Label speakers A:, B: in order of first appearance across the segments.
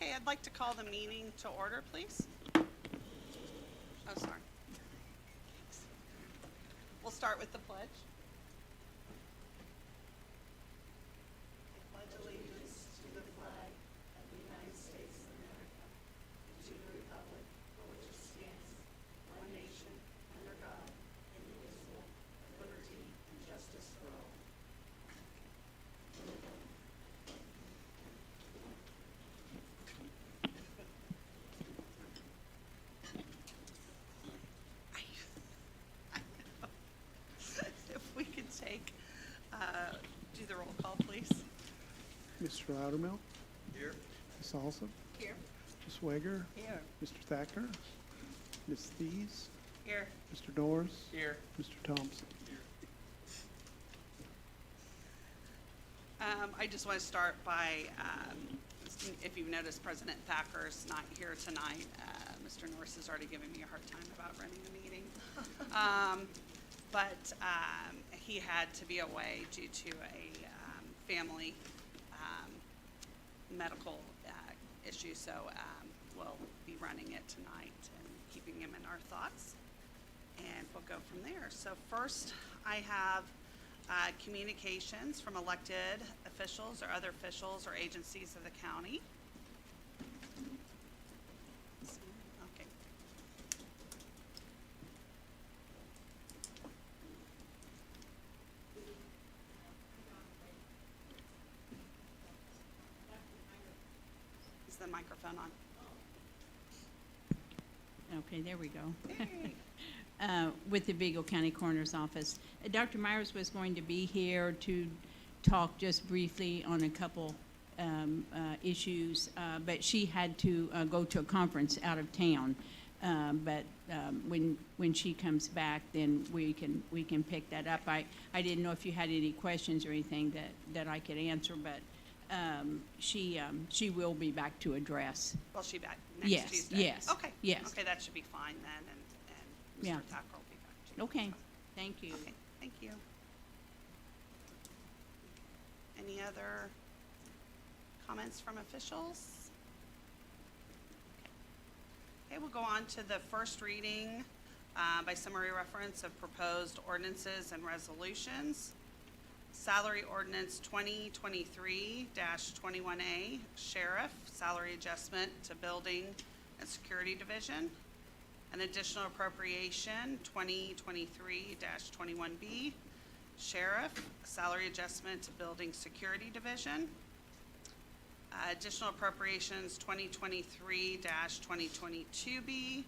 A: Okay, I'd like to call the meeting to order, please. Oh, sorry. We'll start with the pledge. I pledge allegiance to the flag of the United States of America, and to the republic for which it stands, one nation, under God, indivisible, with liberty and justice for all. If we could do the roll call, please.
B: Mr. Loudermilk,
C: Here.
B: Ms. Alsop,
A: Here.
B: Ms. Swager,
A: Here.
B: Mr. Thacker, Ms. Thies,
A: Here.
B: Mr. Norris,
C: Here.
B: Mr. Thompson.
A: I just want to start by, if you've noticed, President Thacker's not here tonight. Mr. Norris has already given me a hard time about running the meeting. But he had to be away due to a family medical issue, so we'll be running it tonight and keeping him in our thoughts. And we'll go from there. So first, I have communications from elected officials or other officials or agencies of the county. Okay. Is the microphone on?
D: Okay, there we go.
A: Hey.
D: With the Vigo County Coroner's Office. Dr. Myers was going to be here to talk just briefly on a couple issues, but she had to go to a conference out of town. But when she comes back, then we can pick that up. I didn't know if you had any questions or anything that I could answer, but she will be back to address.
A: Will she back next
D: Yes,
A: Tuesday?
D: yes,
A: Okay.
D: yes.
A: Okay, that should be fine then, and
D: Yeah.
A: Mr. Thacker will be back too.
D: Okay,
A: So,
D: thank you.
A: okay, thank you. Any other comments from officials? Okay, we'll go on to the first reading by summary reference of proposed ordinances and resolutions. Salary Ordinance 2023-21A, Sheriff, Salary Adjustment to Building and Security Division. An additional appropriation, 2023-21B, Sheriff, Salary Adjustment to Building Security Division. Additional appropriations, 2023-2022B,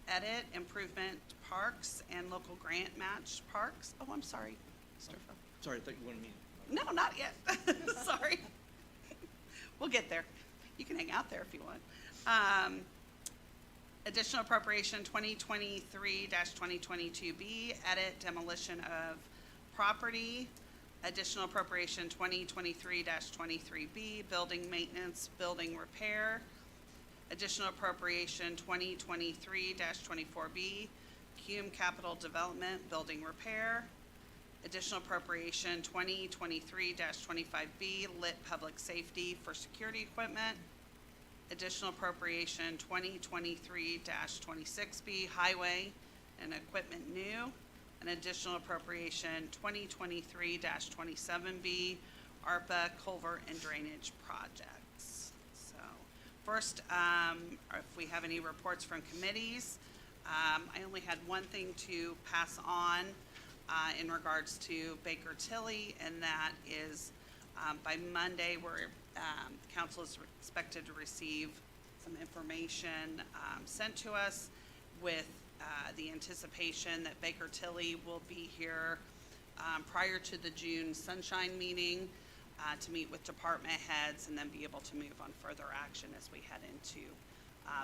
A: Edit, Improvement Parks and Local Grant Match Parks. Oh, I'm sorry, Mr. Phil.
C: Sorry, I thought you wanted me.
A: No, not yet. Sorry. We'll get there. You can hang out there if you want. Additional appropriation 2023-2022B, edit demolition of property. Additional appropriation 2023-23B, building maintenance, building repair. Additional appropriation 2023-24B, Cume Capital Development, building repair. Additional appropriation 2023-25B, lit public safety for security equipment. Additional appropriation 2023-26B, highway and equipment new. An additional appropriation 2023-27B, ARPA culvert and drainage projects. So first, if we have any reports from committees, I only had one thing to pass on in regards to Baker Tilly, and that is by Monday, council is expected to receive some information sent to us with the anticipation that Baker Tilly will be here prior to the June Sunshine meeting to meet with department heads and then be able to move on further action as we head into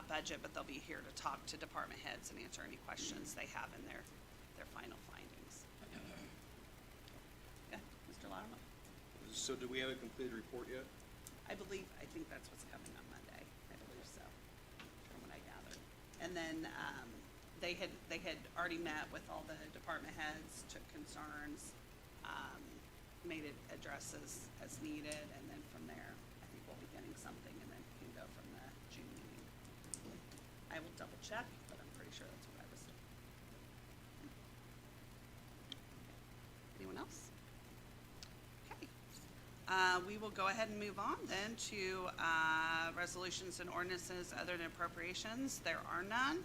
A: budget, but they'll be here to talk to department heads and answer any questions they have in their final findings. Yeah, Mr. Latimer?
C: So do we have a completed report yet?
A: I think that's what's coming on Monday. I believe so, from what I gathered. And then they had already met with all the department heads, took concerns, made it addresses as needed, and then from there, I think we'll be getting something, and then can go from the check, but I'm pretty sure that's what I was. Anyone else? Okay. We will go ahead and move on then to resolutions and ordinances other than appropriations. There are none.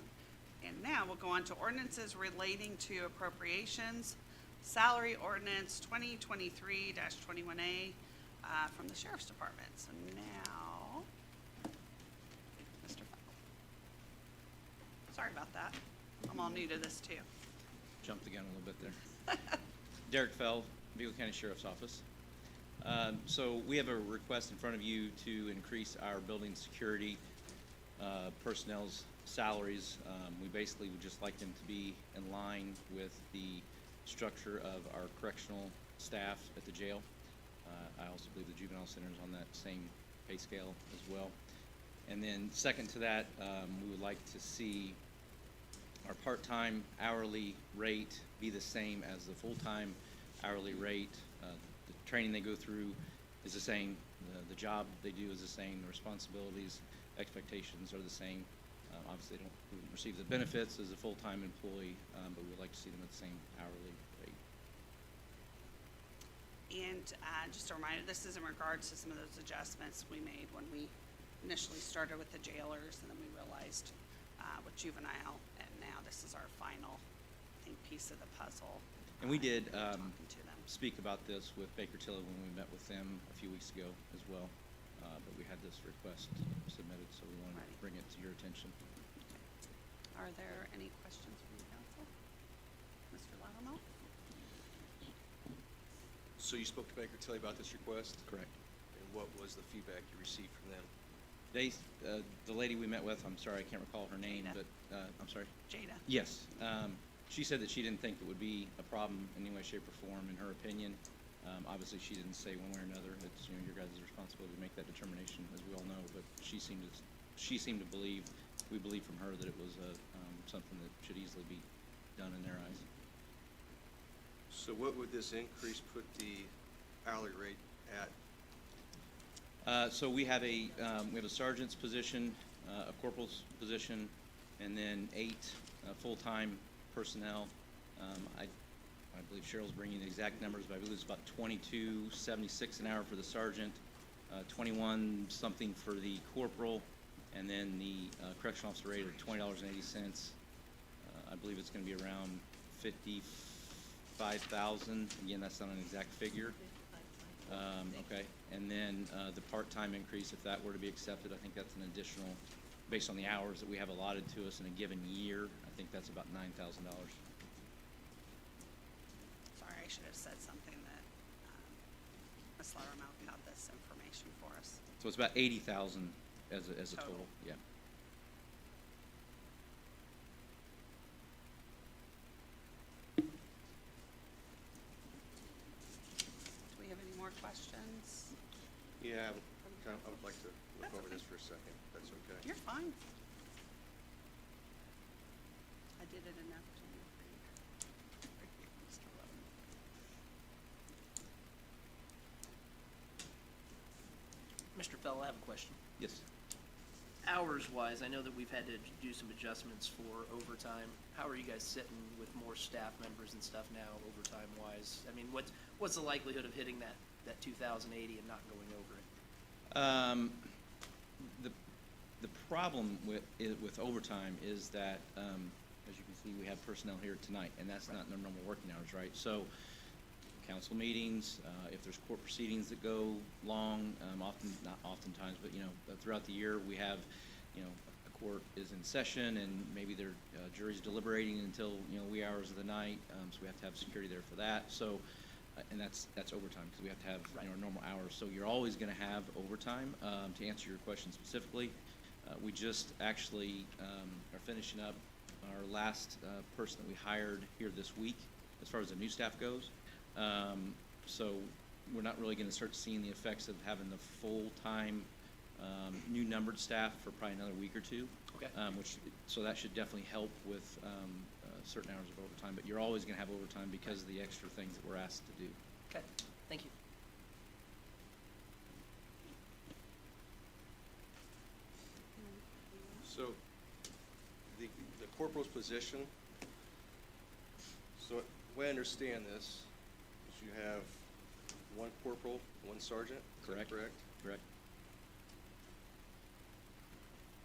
A: And now we'll go on to ordinances relating to appropriations. Salary ordinance 2023-21A from the Sheriff's Department. So now, Mr. Fowle. Sorry about that. I'm all new to this too.
E: Jumped the gun a little bit there. Derek Feld, Vigo County Sheriff's Office. So we have a request in front of you to increase our building security personnel's salaries. We basically would just like them to be in line with the structure of our correctional staff at the jail. I also believe the juvenile center is on that same pay scale as well. And then second to that, we would like to see our part-time hourly rate be the same as the full-time hourly rate. The training they go through is the same, the job they do is the same, the responsibilities, expectations are the same. Obviously, they don't receive the benefits as a full-time employee, but we'd like to see them at the same hourly rate.
A: And just a reminder, this is in regards to some of those adjustments we made when we initially started with the jailers, and then we realized with juvenile, and now this is our final, I think, piece of the puzzle.
E: And we did
A: talking to them.
E: speak about this with Baker Tilly when we met with them a few weeks ago as well. But we had this request submitted, so we wanted to bring it to your attention.
A: Are there any questions from the council? Mr. Lattimore?
C: So you spoke to Baker Tilly about this request?
E: Correct.
C: And what was the feedback you received from them?
E: They, the lady we met with, I'm sorry, I can't recall her name,
A: Jada.
E: but, I'm sorry?
A: Jada?
E: Yes. She said that she didn't think it would be a problem in any way, shape, or form, in her opinion. Obviously, she didn't say one way or another. It's, you know, your guys' responsibility to make that determination, as we all know, but she seemed to believe, we believe from her, that it was something that should easily be done in their eyes.
C: So what would this increase put the hourly rate at?
E: So we have a sergeant's position, a corporal's position, and then 8 full-time personnel. I believe Cheryl's bringing the exact numbers, but I believe it's about $22.76 an hour for the sergeant, 21 something for the corporal, and then the correctional officer rate of $20.80. I believe it's going to be around 55,000. Again, that's not an exact figure. Okay, and then the part-time increase, if that were to be accepted, I think that's an additional, based on the hours that we have allotted to us in a given year, I think that's about $9,000.
A: Sorry, I should have said something that Ms. Lattimore got this information for us.
E: So it's about 80,000 as a total,
A: Total.
E: yeah.
A: Do we have any more questions?
C: Yeah, I would like to look
A: That's
C: over
A: okay.
C: this for a second, if that's okay.
A: You're fine. I did it enough to read. Mr. Lattimore.
F: Mr. Fell, I have a question.
E: Yes.
F: Hours-wise, I know that we've had to do some adjustments for overtime. How are you guys sitting with more staff members and stuff now, overtime-wise? I mean, what's the likelihood of hitting that 2,080 and not going over it?
E: The problem with overtime is that, as you can see, we have personnel here tonight, and that's not their normal working hours, right? So, council meetings, if there's court proceedings that go long, not oftentimes, but, you know, throughout the year, we have, you know, a court is in session, and maybe their jury's deliberating until, you know, wee hours of the night, so we have to have security there for that. So, and that's overtime, because we have to have, you know, normal hours. So you're always gonna have overtime. To answer your question specifically, we just actually are finishing up our last person that we hired here this week, as far as the new staff goes. So we're not really gonna start seeing the effects of having the full-time new numbered staff for probably another week or two.
F: Okay.
E: So that should definitely help with certain hours of overtime, but you're always gonna have overtime because of the extra things that we're asked to do.
F: Okay, thank you.
C: So corporal's position, so the way I understand this, is you have one corporal, one sergeant, is that
E: Correct.
C: correct?
E: Correct.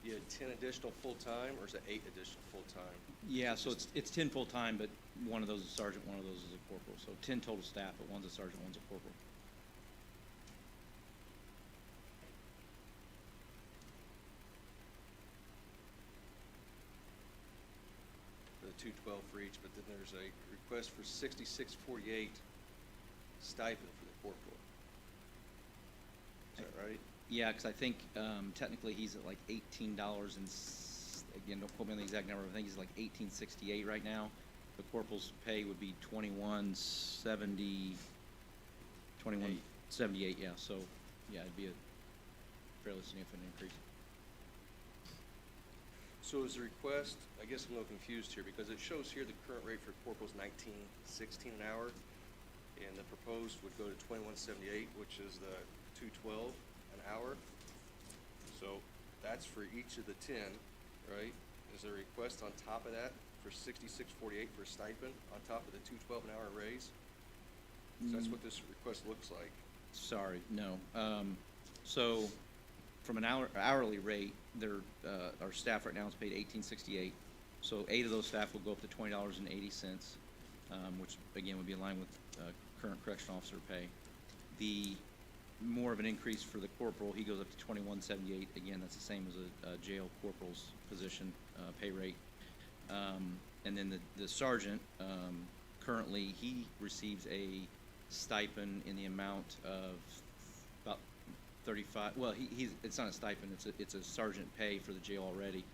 C: You had 10 additional full-time, or is it 8 additional full-time?
E: Yeah, so it's 10 full-time, but one of those is sergeant, one of those is a corporal. So 10 total staff, but one's a sergeant, one's a corporal.
C: For the 212 for each, but then there's a request for 6648 stipend for the corporal. Is that right?
E: Yeah, because I think technically he's at like $18 and, again, don't quote me on the exact number, I think he's like $18.68 right now. The corporal's pay would be $21.78, yeah, so, yeah, it'd be a fairly significant increase.
C: So is the request, I guess I'm a little confused here, because it shows here the current rate for corporal's $19.16 an hour, and the proposed would go to $21.78, which is the 212 an hour. So that's for each of the 10, right? Is there a request on top of that for $66.48 for a stipend on top of the 212 an hour raise? 'Cause that's what this request looks like.
E: Sorry, no. So from an hourly rate, our staff right now is paid $18.68. So 8 of those staff will go up to $20.80, which again would be in line with current correctional officer pay. The more of an increase for the corporal, he goes up to $21.78. Again, that's the same as a jail corporal's position pay rate. And then the sergeant, currently, he receives a stipend in the amount of about 35, well, it's not a stipend, it's a sergeant pay for the jail already.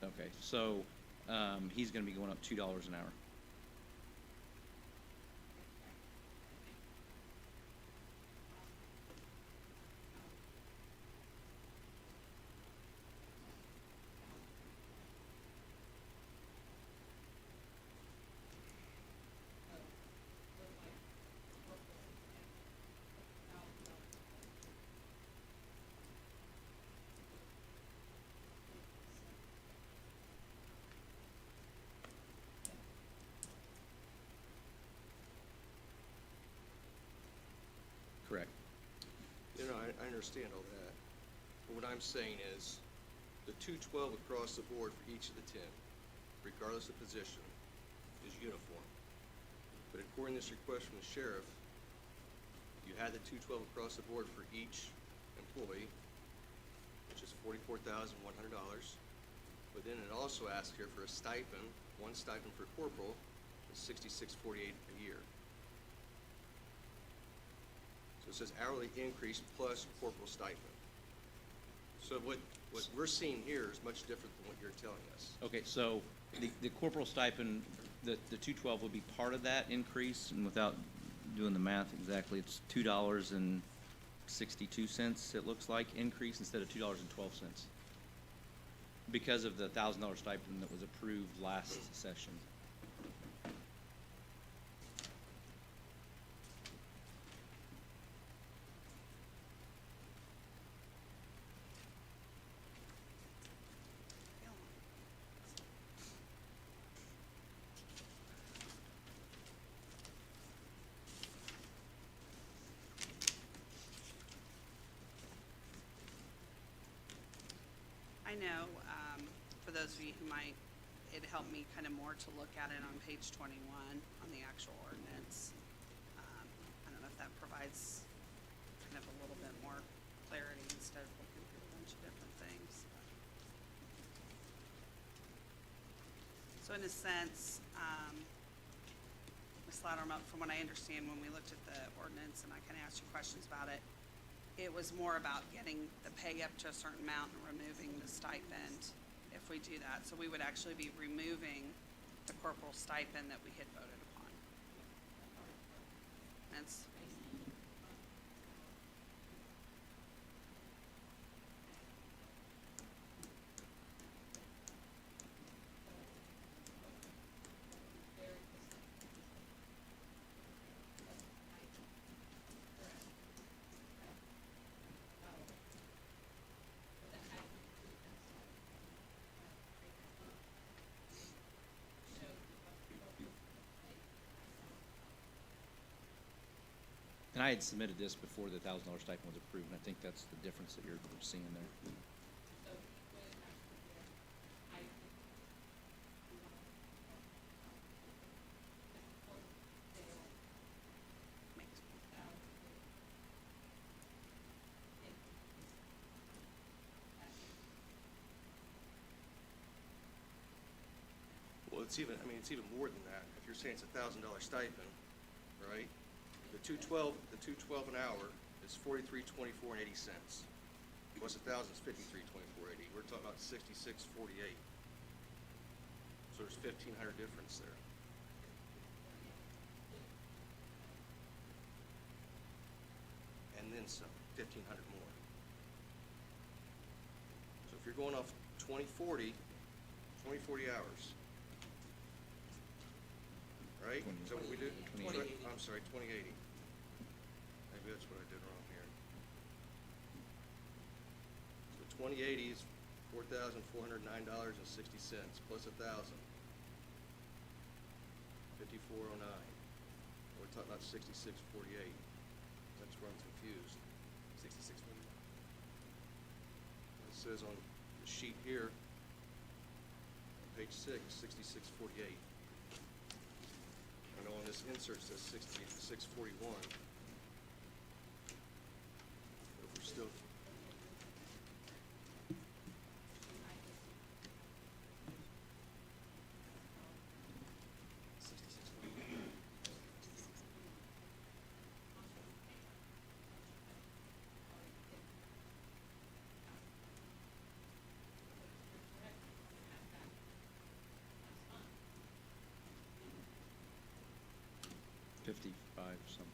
E: Okay, so, he's gonna be going up $2 an hour. Correct.
C: You know, I understand all that. But what I'm saying is, the 212 across the board for each of the 10, regardless of position, is uniform. But according to this request from the sheriff, you had the 212 across the board for each employee, which is $44,100. But then it also asks here for a stipend, one stipend for corporal, is $66.48 a year. So it says hourly increase plus corporal stipend. So what we're seeing here is much different than what you're telling us.
E: Okay, so the corporal stipend, the 212 will be part of that increase, and without doing the math exactly, it's $2.62, it looks like, increase instead of $2.12. Because of the $1,000 stipend that was approved last session.
A: I know, for those of you who might, it helped me kind of more to look at it on page 21 on the actual ordinance. I don't know if that provides kind of a little bit more clarity instead of looking through a bunch of different things. So in a sense, Ms. Loudermilk, from what I understand, when we looked at the ordinance and I kind of asked you questions about it, it was more about getting the pay up to a certain amount and removing the stipend if we do that. So we would actually be removing the corporal stipend that we had voted upon. That's,
E: And I had submitted this before the $1,000 stipend was approved, and I think that's the difference that you're seeing there.
C: Well, it's even, I mean, it's even more than that. If you're saying it's $1,000 stipend, right? The 212 an hour is $43.24.80. Plus 1,000 is $53.24.80. We're talking about $66.48. So there's $1,500 difference there. And then some, 1,500 more. So if you're going off 2040 hours, right? Is that what we do?
E: 2080.
C: I'm sorry, 2080. Maybe that's what I did wrong here. So 2080 is $4,409.60 plus 1,000. 5409. We're talking about 6648. That's where I'm confused. 6649. It says on the sheet here, on page 6, 6648. I know on this insert says 641. But we're still.
E: $55 something.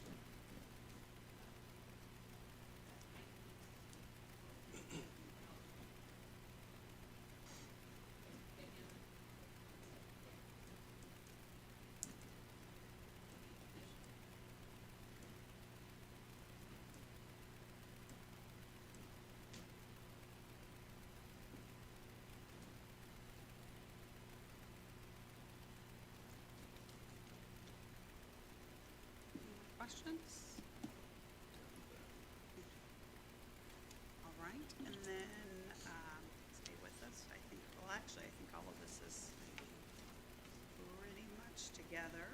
A: Questions? All right, and then, stay with us, I think, well, actually, I think all of this is pretty much together.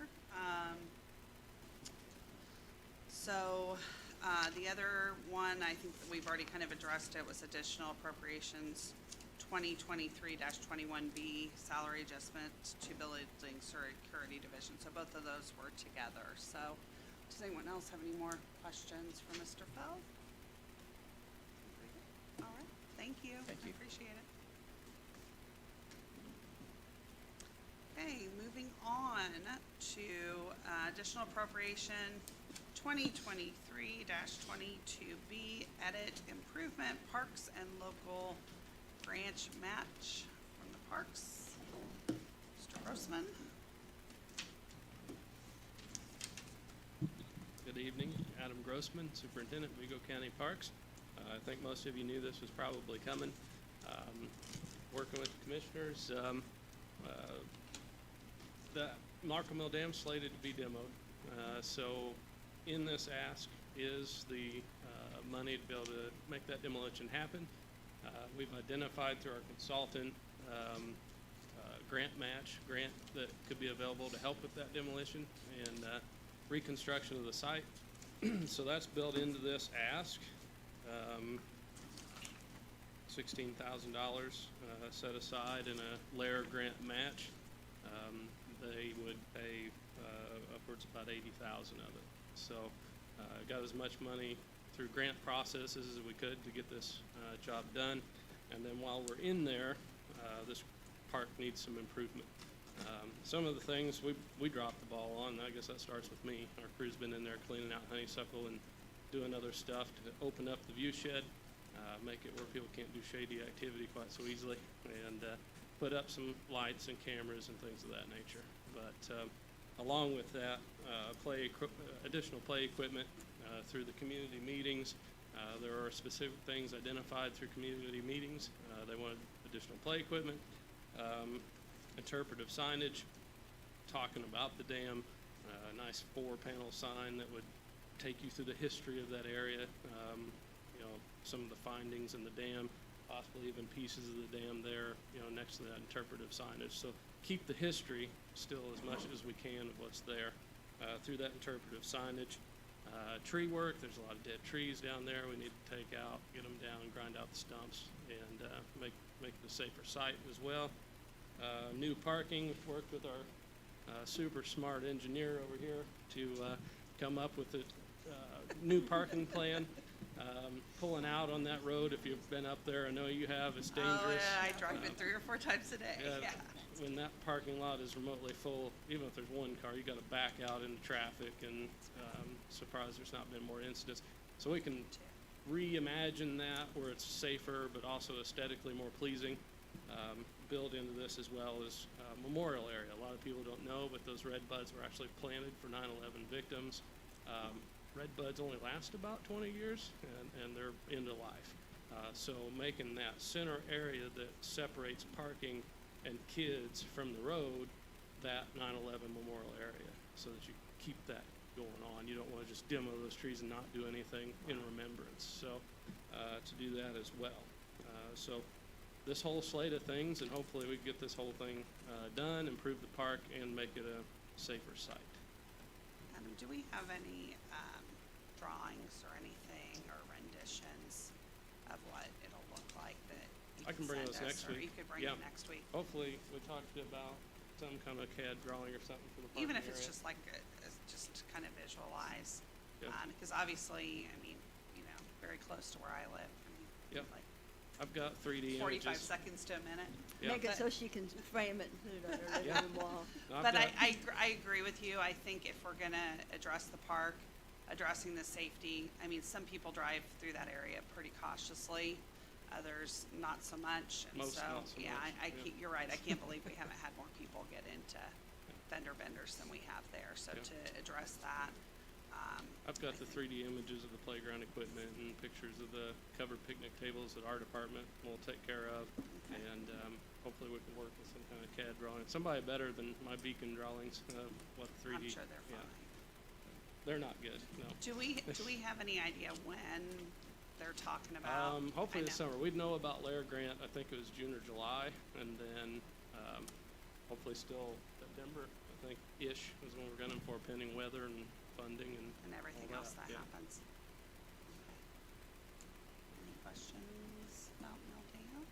A: The other one, I think that we've already kind of addressed it, was additional appropriations, 2023-21B, salary adjustment to building security division, so both of those were together, so. Does anyone else have any more questions for Mr. Feld? All right, thank you.
E: Thank you.
A: I appreciate it. Okay, moving on to additional appropriation 2023-22B, edit improvement parks and local branch match from the parks. Mr. Grossman.
G: Good evening, Adam Grossman, Superintendent, Vigo County Parks. I think most of you knew this was probably coming. Working with the commissioners, the Marco Mill Dam slated to be demoed. So in this ask is the money to be able to make that demolition happen. We've identified through our consultant grant that could be available to help with that demolition and reconstruction of the site. So that's built into this ask. $16,000 set aside in a layer grant match. They would pay upwards of about $80,000 of it. So got as much money through grant processes as we could to get this job done. And then while we're in there, this park needs some improvement. Some of the things we dropped the ball on, I guess that starts with me. Our crew's been in there cleaning out honeysuckle and doing other stuff to open up the view shed, make it where people can't do shady activity quite so easily, and put up some lights and cameras and things of that nature. But along with that, additional play equipment through the community meetings. There are specific things identified through community meetings. They wanted additional play equipment, interpretive signage, talking about the dam, a nice 4-panel sign that would take you through the history of that area, you know, some of the findings in the dam, possibly even pieces of the dam there, you know, next to that interpretive signage. So keep the history still as much as we can of what's there through that interpretive signage. Tree work, there's a lot of dead trees down there we need to take out, get them down, grind out the stumps, and make it a safer site as well. New parking, worked with our super smart engineer over here to come up with a new parking plan. Pulling out on that road, if you've been up there, I know you have, it's dangerous.
A: Oh, yeah, I drive it 3 or 4 times a day, yeah.
G: When that parking lot is remotely full, even if there's one car, you gotta back out into traffic, and surprised there's not been more incidents. So we can reimagine that where it's safer, but also aesthetically more pleasing. Build into this as well as memorial area. A lot of people don't know, but those red buds were actually planted for 9/11 victims. Red buds only last about 20 years, and they're into life. So making that center area that separates parking and kids from the road, that 9/11 memorial area, so that you keep that going on. You don't want to just demo those trees and not do anything in remembrance. So to do that as well. So this whole slate of things, and hopefully we can get this whole thing done, improve the park, and make it a safer site.
A: Adam, do we have any drawings or anything or renditions of what it'll look like that you
G: I can bring
A: send
G: those
A: us,
G: next
A: or
G: week.
A: you could bring
G: Yeah.
A: it next week?
G: Hopefully we talked about some kind of CAD drawing or something for the parking
A: Even if it's
G: area.
A: just like, just kind of visualize.
G: Yeah.
A: Because obviously, I mean, you know, very close to where I live. I mean,
G: Yep.
A: like
G: I've got 3D
A: 45
G: images.
A: seconds to a minute.
G: Yeah.
H: Make it
A: But-
H: so she can frame it and put it on her
G: Yeah.
H: living wall.
G: I've
A: But
G: got-
A: I agree with you. I think if we're gonna address the park, addressing the safety, I mean, some people drive through that area pretty cautiously, others not so much. And
G: Most
A: so,
G: not so
A: yeah,
G: much,
A: I
G: yeah.
A: you're right. I can't believe we haven't had more people get into fender benders than we have there. So
G: Yeah.
A: to address that,
G: I've got
A: I
G: the
A: think-
G: 3D images of the playground equipment and pictures of the covered picnic tables that our department will take care of.
A: Okay.
G: And hopefully we can work with some kind of CAD drawing. Somebody better than my beacon drawings of what 3D.
A: I'm sure they're
G: yeah.
A: fine.
G: They're not good, no.
A: Do we have any idea when they're talking about?
G: Hopefully
A: I
G: this
A: know-
G: summer. We'd know about Lair Grant, I think it was June or July, and then, hopefully still September, I think, ish, is when we're gunning for, pending weather and funding and
A: And everything
G: all
A: else that
G: yeah.
A: happens. Any questions about Milldale?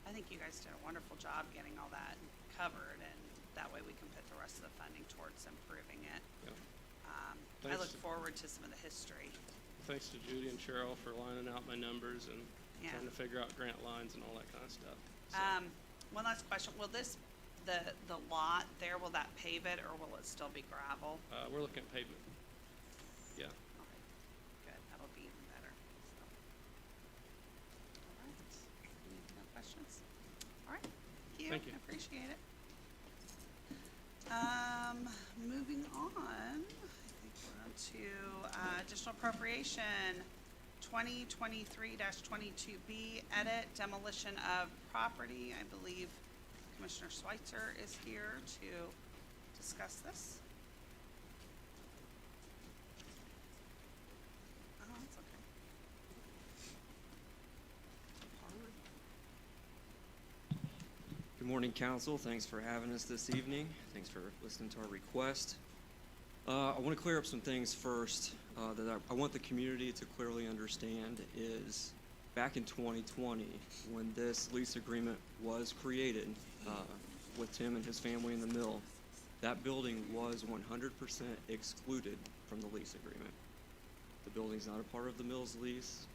A: I think you guys did a wonderful job getting all that covered, and that way we can put the rest of the funding towards improving it.
G: Yeah.
A: I
G: Thanks
A: look
G: to-
A: forward to some of the history.
G: Thanks to Judy and Cheryl for lining out my numbers and
A: Yeah.
G: trying to figure out grant lines and all that kind of stuff. So,
A: One last question, will the lot there, will that pave it, or will it still be gravel?
G: we're looking at pavement. Yeah.
A: Okay, good, that'll be even better, so. All right, any no questions? All right,
G: Thank you.
A: I appreciate it. Moving on, I think we're on to, additional appropriation, 2023-22B, edit demolition of property. I believe Commissioner Schweitzer is here to discuss this. Oh, that's okay.
I: Good morning, council. Thanks for having us this evening. Thanks for listening to our request. I want to clear up some things first that I want the community to clearly understand is back in 2020, when this lease agreement was created with Tim and his family in the mill, that building was 100% excluded from the lease agreement. The building's not a part of the mill's lease.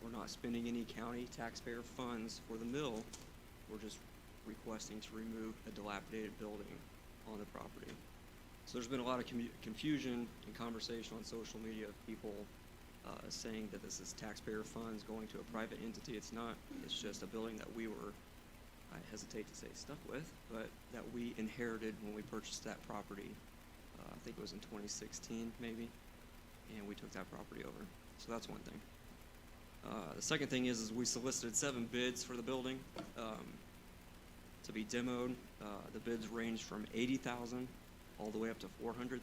I: We're not spending any county taxpayer funds for the mill. We're just requesting to remove a dilapidated building on the property. So there's been a lot of confusion and conversation on social media of people saying that this is taxpayer funds going to a private entity. It's not. It's just a building that we were, I hesitate to say stuck with, but that we inherited when we purchased that property. I think it was in 2016 maybe, and we took that property over. So that's one thing. The second thing is we solicited 7 bids for the building to be demoed. The bids ranged from $80,000 all the way up to $400,000.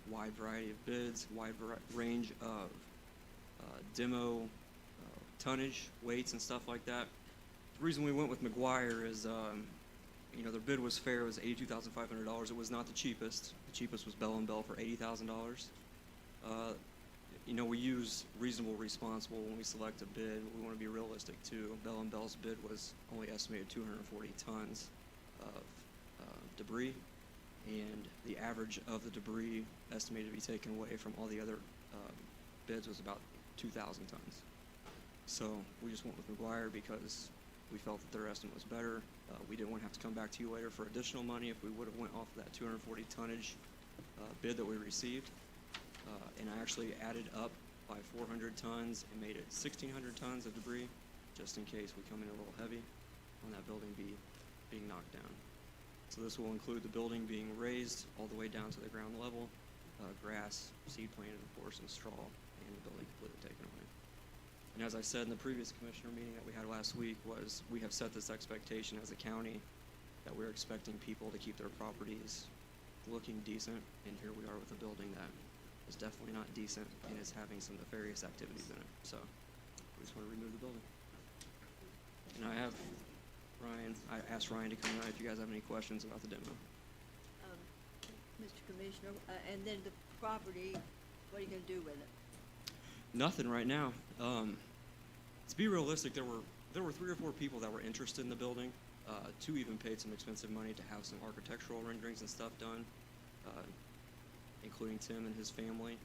I: wide variety of bids, range of demo tonnage, weights, and stuff like that. The reason we went with McGuire is, their bid was fair. It was $82,500. It was not the cheapest. The cheapest was Bell & Bell for $80,000. We use reasonable, responsible when we select a bid. We want to be realistic too. Bell & Bell's bid was only estimated 240 tons of debris, and the average of the debris estimated to be taken away from all the other bids was about 2,000 tons. So we just went with McGuire because we felt that their estimate was better. We didn't want to have to come back to you later for additional money if we would have went off of that 240 tonnage bid that we received. And I actually added up by 400 tons and made it 1,600 tons of debris, just in case we come in a little heavy on that building being knocked down. So this will include the building being raised all the way down to the ground level, grass, seed planted, of course, and straw, and the building completely taken away. And as I said in the previous commissioner meeting that we had last week, was we have set this expectation as a county that we're expecting people to keep their properties looking decent, and here we are with a building that is definitely not decent and is having some nefarious activities in it. So we just want to remove the building. And I asked Ryan to come out if you guys have any questions about the demo.
H: Mr. Commissioner, and then the property, what are you gonna do with it?
I: Nothing right now. To be realistic, there were 3 or 4 people that were interested in the building. 2 even paid some expensive money to have some architectural renderings and stuff done, including Tim and his family.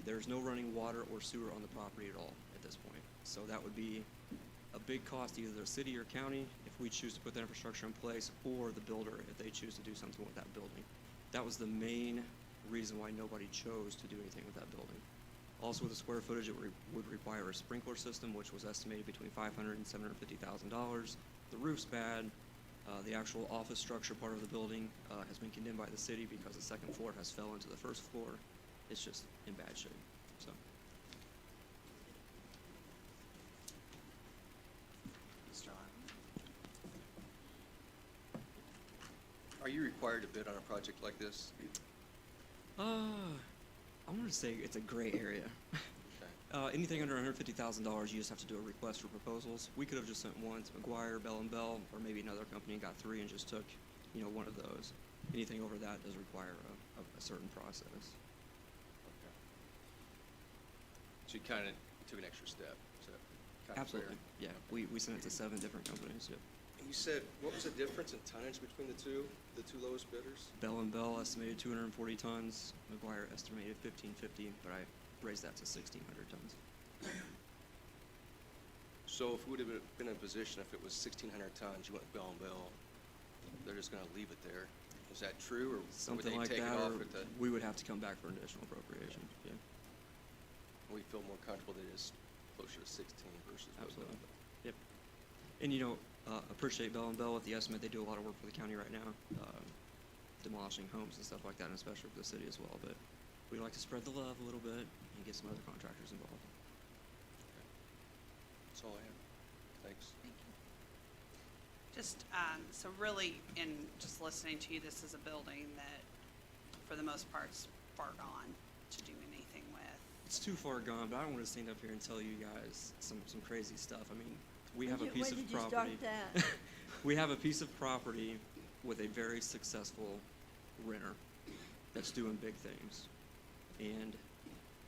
I: There's no running water or sewer on the property at all at this point. So that would be a big cost, either the city or county, if we choose to put that infrastructure in place, or the builder if they choose to do something with that building. That was the main reason why nobody chose to do anything with that building. Also, with the square footage, it would require a sprinkler system, which was estimated between $500,000 and $750,000. The roof's bad. The actual office structure part of the building has been condemned by the city because the second floor has fell into the first floor. It's just in bad shape. So.
A: Mr. Lyon?
C: Are you required to bid on a project like this?
I: I'm going to say it's a gray area.
C: Okay.
I: Anything under $150,000, you just have to do a request for proposals. We could have just sent one to McGuire, Bell & Bell, or maybe another company and got 3 and just took, one of those. Anything over that does require a certain process.
C: Okay. So you kind of took an extra step. Is that kind of
I: Absolutely.
C: fair?
I: Yeah, we sent it to 7 different companies. Yep.
C: And you said, what was the difference in tonnage between the two lowest bidders?
I: Bell & Bell estimated 240 tons. McGuire estimated 1,550, but I raised that to 1,600 tons.
C: So if we would have been in a position, if it was 1,600 tons, you went with Bell & Bell, they're just gonna leave it there. Is that true, or
I: Something
C: would
I: like
C: they take
I: that,
C: it off
I: or
C: at the,
I: we would have to come back for an additional appropriation. Yeah,
C: we feel more comfortable that it's closer to 16 versus what Bell
I: absolutely.
C: & Bell?
I: Yep. And appreciate Bell & Bell with the estimate. They do a lot of work for the county right now, demolishing homes and stuff like that, and especially for the city as well. But we'd like to spread the love a little bit and get some other contractors involved.
C: That's all I have. Thanks.
A: Thank you. Just, so really, in just listening to you, this is a building that, for the most part, is far gone to do anything with.
I: It's too far gone, but I don't want to stand up here and tell you guys some crazy stuff. I mean, we have a piece of property.
H: When did you start that?
I: We have a piece of property with a very successful renter that's doing big things. And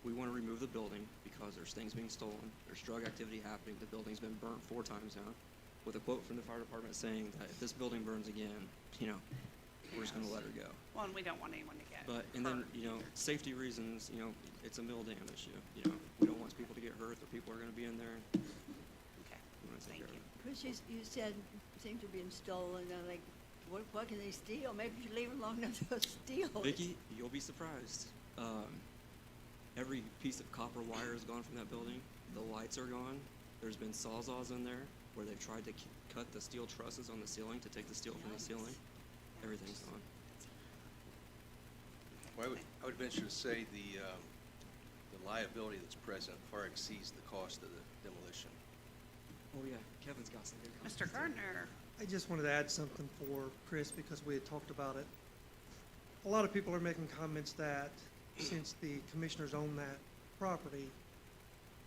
I: we want to remove the building because there's things being stolen, there's drug activity happening, the building's been burnt 4 times now, with a quote from the fire department saying that if this building burns again, we're just gonna let her go.
A: Well, and we don't want anyone to get
I: But, and then,
A: hurt.
I: safety reasons, it's a mill dam issue, we don't want people to get hurt, the people are gonna be in there,
A: Okay,
I: we wanna take
A: thank
I: care of
A: you.
I: it.
H: Chris, you said things are being stolen, and I'm like, what can they steal? Maybe you should leave it long enough to steal it.
I: Vicky, you'll be surprised. Every piece of copper wire is gone from that building. The lights are gone. There's been sawzaws in there where they've tried to cut the steel trusses on the ceiling to take the steel from the ceiling. Everything's gone.
C: Well, I would venture to say the liability that's present far exceeds the cost of the demolition.
I: Oh yeah, Kevin's got some good comments.
A: Mr. Gardner,
J: I just wanted to add something for Chris because we had talked about it. a lot of people are making comments that since the commissioners own that property,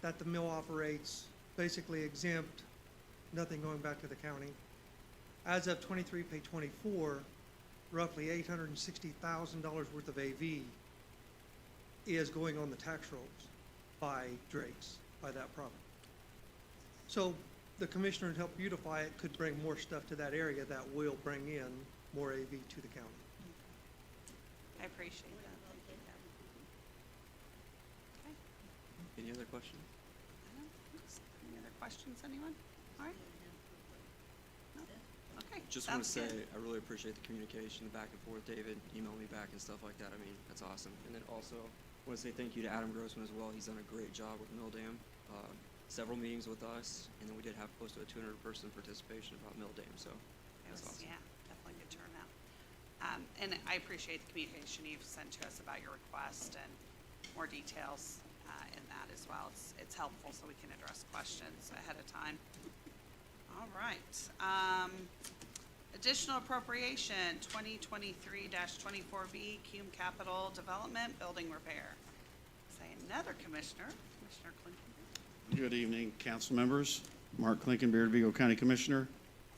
J: that the mill operates basically exempt, nothing going back to the county. As of 23, pay 24, roughly $860,000 worth of AV is going on the tax rolls by Drake's, by that property. So the commissioner, to help beautify it, could bring more stuff to that area that will bring in more AV to the county.
A: I appreciate that. Thank you. Okay.
I: Any other questions?
A: Any other questions, anyone? All right. No? Okay.
I: Just want to
A: sounds
I: say,
A: good.
I: I really appreciate the communication, the back and forth. David emailed me back and stuff like that. I mean, that's awesome. And then also, I want to say thank you to Adam Grossman as well. He's done a great job with Mill Dam. Several meetings with us, and then we did have close to a 200-person participation about Mill Dam, so
A: It
I: that's
A: was,
I: awesome.
A: yeah, definitely good turnout. And I appreciate the communication you've sent to us about your request and more details in that as well. It's helpful so we can address questions ahead of time. All right. Additional appropriation, 2023-24B, Cume Capital Development, Building Repair. Say another commissioner, Commissioner Clinton.
K: Good evening, council members. Mark Clinkenbeard, Vigo County Commissioner.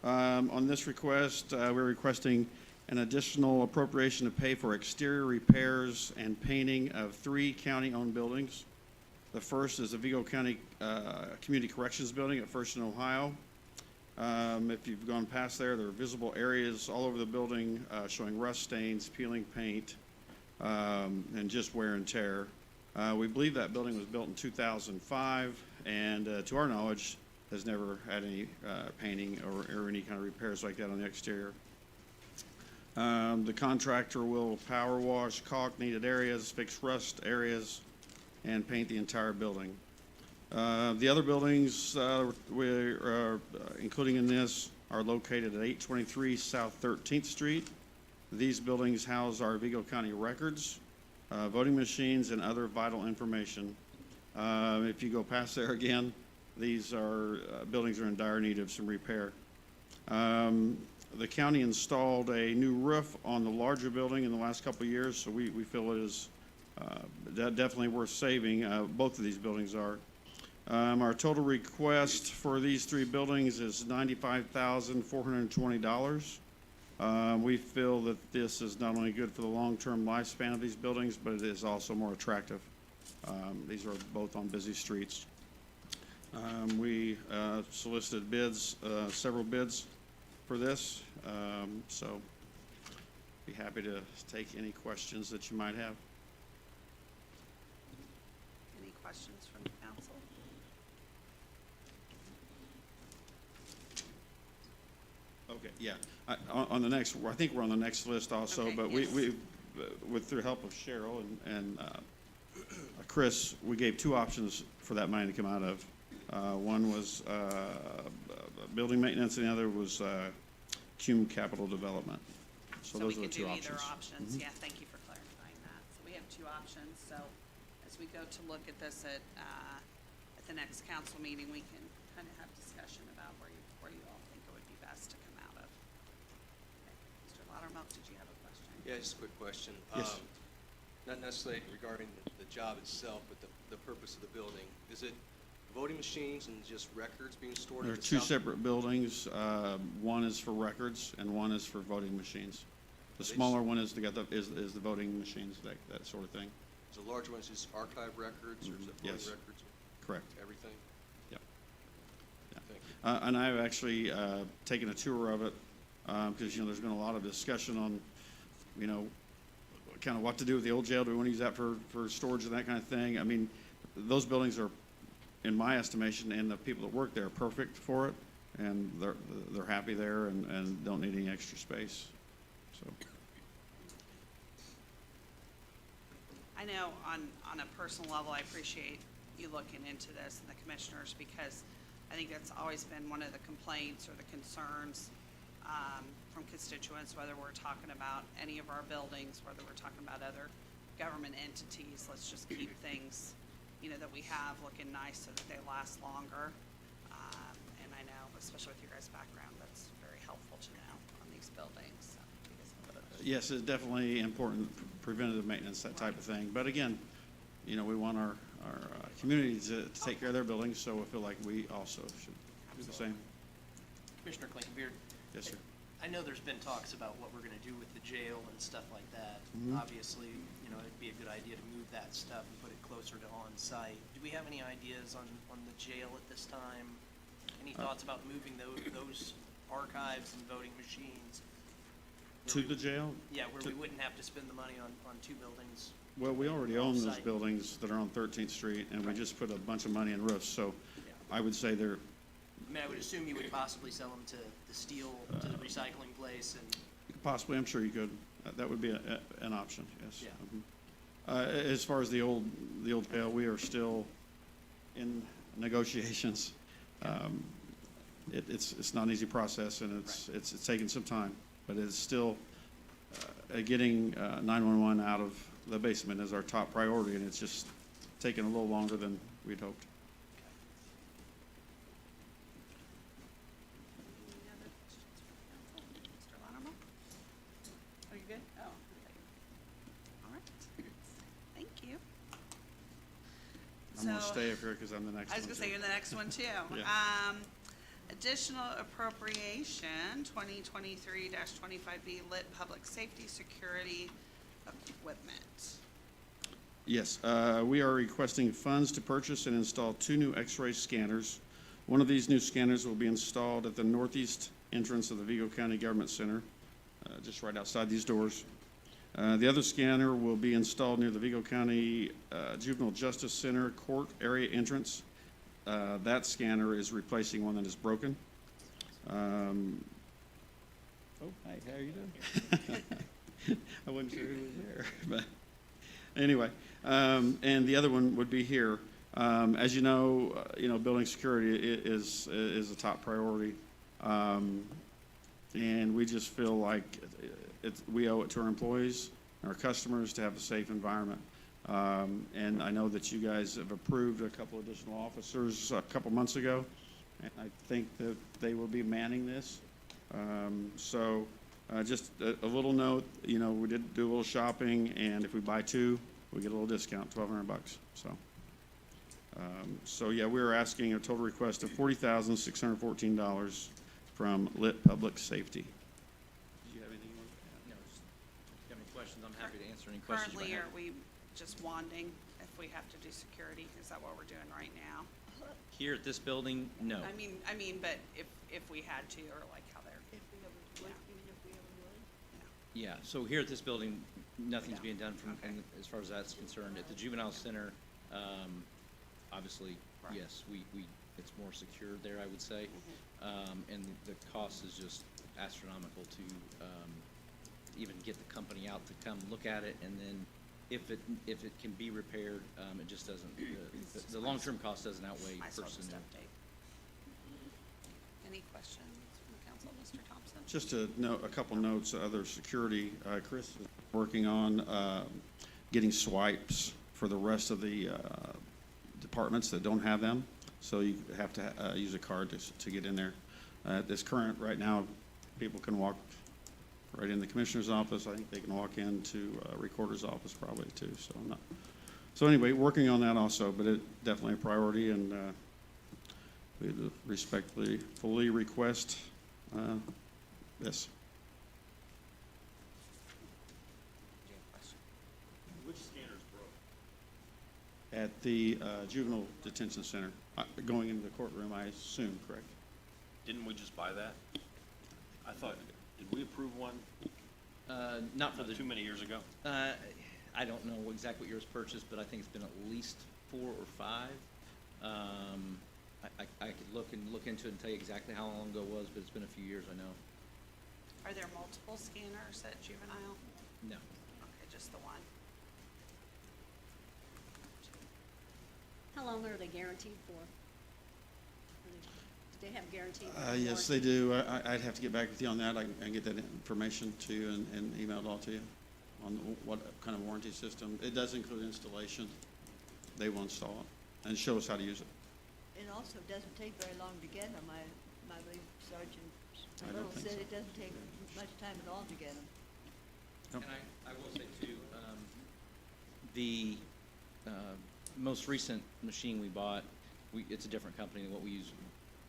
K: On this request, we're requesting an additional appropriation to pay for exterior repairs and painting of 3 county-owned buildings. The first is the Vigo County Community Corrections Building at First and Ohio. If you've gone past there are visible areas all over the building showing rust stains, peeling paint, and just wear and tear. We believe that building was built in 2005, and to our knowledge, has never had any painting or any kind of repairs like that on the exterior. The contractor will power wash, caulk needed areas, fix rust areas, and paint the entire building. The other buildings we're including in this are located at 823 South 13th Street. These buildings house our Vigo County records, voting machines, and other vital information. If you go past there again, these are buildings are in dire need of some repair. The county installed a new roof on the larger building in the last couple of years, so we feel it is definitely worth saving. Both of these buildings are. Our total request for these 3 buildings is $95,420. We feel that this is not only good for the long-term lifespan of these buildings, but it is also more attractive. These are both on busy streets. We solicited bids, several bids for this, so be happy to take any questions that you might have.
A: Any questions from the council?
K: Okay, yeah. On the next, I think we're on the next list also,
A: Okay,
K: but
A: yes.
K: we, with the help of Cheryl and Chris, we gave 2 options for that money to come out of. One was building maintenance, and the other was Cume Capital Development. So those are the 2
A: we can do
K: options.
A: either options.
K: Mhm.
A: Yeah, thank you for clarifying that. So we have 2 options, so as we go to look at this at the next council meeting, we can kind of have discussion about where you all think it would be best to come out of. Okay. Mr. Loudermilk, did you have a question?
C: Yeah, just a quick question.
K: Yes.
C: Not necessarily regarding the job itself, but the purpose of the building. Is it voting machines and just records being stored?
K: There
C: at
K: are
C: the
K: 2
C: south-
K: separate buildings. One is for records, and one is for voting machines. The
C: Are they
K: smaller one is the voting machines, that sort of thing.
C: Is the large one just archive records, or is it voting
K: Yes.
C: records?
K: Correct.
C: Everything?
K: Yep. Yeah.
C: Thank you.
K: And I've actually taken a tour of it, because, there's been a lot of discussion on, kind of what to do with the old jail. Do we want to use that for storage and that kind of thing? I mean, those buildings are, in my estimation, and the people that work there are perfect for it, and they're happy there and don't need any extra space, so.
A: I know on a personal level, I appreciate you looking into this and the commissioners, because I think that's always been one of the complaints or the concerns from constituents, whether we're talking about any of our buildings, whether we're talking about other government entities. Let's just keep things, that we have looking nice so that they last longer. And I know, especially with your guys' background, that's very helpful to know on these buildings. So, because
K: Yes, it's definitely important, preventative maintenance, that type of thing. But again, you know, we want our community to take care of their buildings, so I feel like we also should do the same.
F: Commissioner Clinkenbeard,
K: Yes, sir.
F: I know there's been talks about what we're gonna do with the jail and stuff like that.
K: Mhm.
F: Obviously, you know, it'd be a good idea to move that stuff and put it closer to on-site. Do we have any ideas on the jail at this time? Any thoughts about moving those archives and voting machines?
K: To the jail?
F: Yeah, where
K: To-
F: we wouldn't have to spend the money on two buildings.
K: Well, we already own those
F: Off-site.
K: buildings that are on 13th Street, and we
F: Right.
K: just put a bunch of money in roofs, so
F: Yeah.
K: I would say they're,
F: I mean, I would assume you would possibly sell them to the steel, to the recycling place and,
K: possibly, I'm sure you could, that would be an option, yes.
F: Yeah.
K: Mhm. As far as the old jail, we are still in negotiations. It's not an easy process, and it's taken some time, but it's still, getting 911 out of the basement is our top priority, and it's just taken a little longer than we'd hoped.
A: Any other questions for council? Mr. Latimer? Are you good? Oh, okay. All right. Thank you.
K: I'm gonna
A: So-
K: stay up here because I'm the next one.
A: I was gonna say,
K: too.
A: you're the next one too.
K: Yeah.
A: Additional appropriation, 2023-25B lit public safety security equipment.
K: Yes, we are requesting funds to purchase and install 2 new X-ray scanners. One of these new scanners will be installed at the northeast entrance of the Vigo County Government Center, just right outside these doors. The other scanner will be installed near the Vigo County Juvenile Justice Center court area entrance. That scanner is replacing one that is broken. Oh, hi, how are you doing? I wasn't sure who was there, but anyway, and the other one would be here. As you know, building security is a top priority, and we just feel like we owe it to our employees and our customers to have a safe environment. And I know that you guys have approved a couple additional officers a couple months ago, and I think that they will be manning this. Just a little note, we did do a little shopping, and if we buy 2, we get a little discount, $1,200. So yeah, we are asking a total request of $40,614 from Lit Public Safety. Do you have anything you want to add?
E: No, just, if you have any questions, I'm happy to answer any questions you
A: Currently,
E: might
A: are
E: have.
A: we just wanding if we have to do security? Is that what we're doing right now?
E: Here at this building, no.
A: I mean, but if we had to, or like how they're,
H: If we ever would, even if we ever would.
E: Yeah, so here at this building, nothing's
A: Yeah.
E: being done from,
A: Okay.
E: and as far as that's concerned. At the juvenile center, obviously,
A: Right.
E: yes, it's more secure there, I would say. And the cost is just astronomical to, even get the company out to come look at it, and then if it can be repaired, it just doesn't, the long-term cost doesn't outweigh
A: might as well
E: personnel.
A: just update. Any questions from the council, Mr. Thompson?
K: Just a couple notes, other security. Chris is working on getting swipes for the rest of the departments that don't have them. So you have to use a card to get in there. This current, right now, people can walk right in the commissioner's office. I think they can walk into recorder's office probably too. So anyway, working on that also, but it definitely a priority, and we respectfully, fully request this.
A: Do you have a question?
L: Which scanner's broke?
K: At the juvenile detention center, going into the courtroom, I assume, correct?
L: Didn't we just buy that? I thought, did we approve one
E: Not for
L: not
E: the,
L: too many years ago?
E: I don't know exactly what yours purchased, but I think it's been at least 4 or 5. I could look into it and tell you exactly how long ago it was, but it's been a few years, I know.
A: Are there multiple scanners at juvenile?
E: No.
A: Okay, just the one.
H: How long are they guaranteed for? Do they have guaranteed?
K: Yes, they do. I'd have to get back with you on that. I can get that information to you and email it all to you on what kind of warranty system. It does include installation. They will install it and show us how to use it.
H: It also doesn't take very long to get them. I believe
K: I
H: Sergeant
K: don't
H: Little
K: think
H: said
K: so.
H: it doesn't take much time at all to get them.
E: And I will say too, the most recent machine we bought, it's a different company than what we used